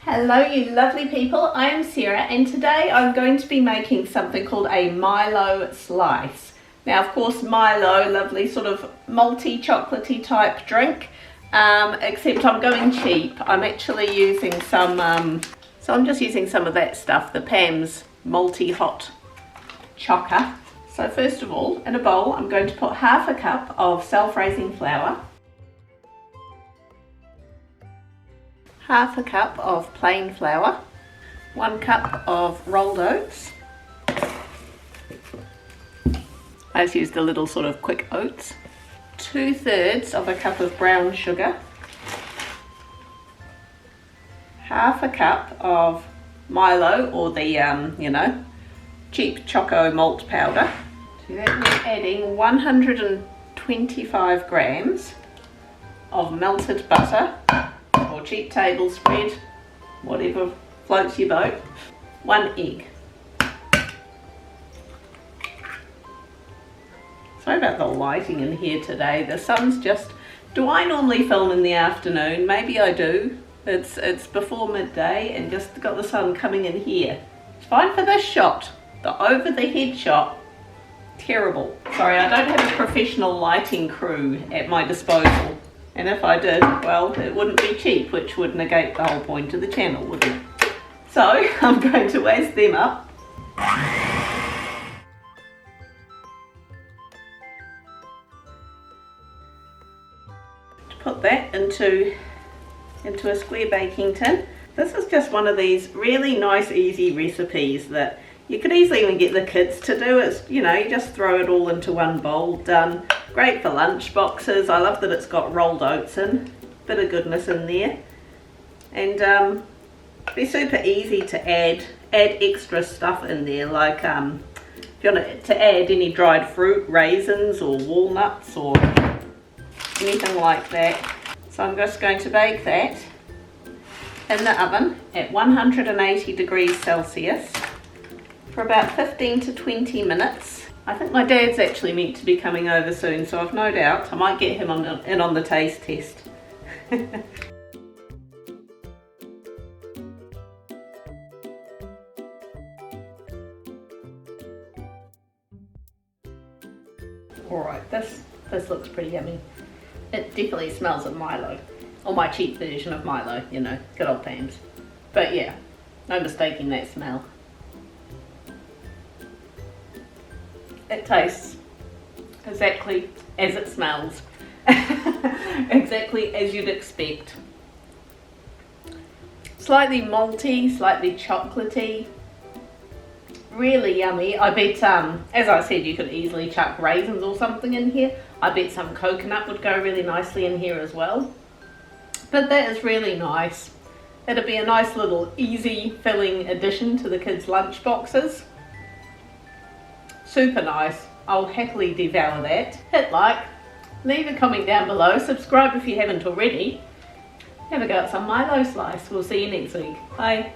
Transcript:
Hello you lovely people, I am Sarah and today I'm going to be making something called a Milo Slice. Now of course Milo, lovely sort of malty chocolatey type drink, except I'm going cheap. I'm actually using some, I'm just using some of that stuff, the Pam's malty hot chocker. So first of all, in a bowl I'm going to put half a cup of self-raising flour, half a cup of plain flour, 1 cup of rolled oats. I just used the little sort of quick oats. 2/3 of a cup of brown sugar, half a cup of Milo, or the cheap choco malt powder. To that we're adding 125 grams of melted butter, or cheap table spread, whatever floats your boat. 1 egg. Sorry about the lighting in here today. The sun's just, do I normally film in the afternoon? Maybe I do. It's before midday and just got the sun coming in here. It's fine for this shot. The over the head shot, terrible. Sorry, I don't have a professional lighting crew at my disposal. And if I did, well, it wouldn't be cheap, which would negate the whole point of the channel, wouldn't it? So I'm going to whiz them up. To put that into a square baking tin. This is just one of these really nice, easy recipes that you could easily even get the kids to do. It's, you just throw it all into one bowl, done. Great for lunch boxes. I love that it's got rolled oats in. Bit of goodness in there. And be super easy to add extra stuff in there, like if you want to add any dried fruit, raisins or walnuts or anything like that. So I'm just going to bake that in the oven at 180 degrees Celsius for about 15 to 20 minutes. I think my dad's actually meant to be coming over soon, so I've no doubt I might get him in on the taste test. Alright, this looks pretty yummy. It definitely smells of Milo, or my cheap version of Milo, good old Pam's. But yeah, no mistaking that smell. It tastes exactly as it smells, exactly as you'd expect. Slightly malty, slightly chocolatey, really yummy. I bet, as I said, you could easily chuck raisins or something in here. I bet some coconut would go really nicely in here as well. But that is really nice. It'll be a nice little easy filling addition to the kids' lunch boxes. Super nice. I'll happily devour that. Hit like, leave a comment down below, subscribe if you haven't already. Have a go at some Milo Slice. We'll see you next week. Bye.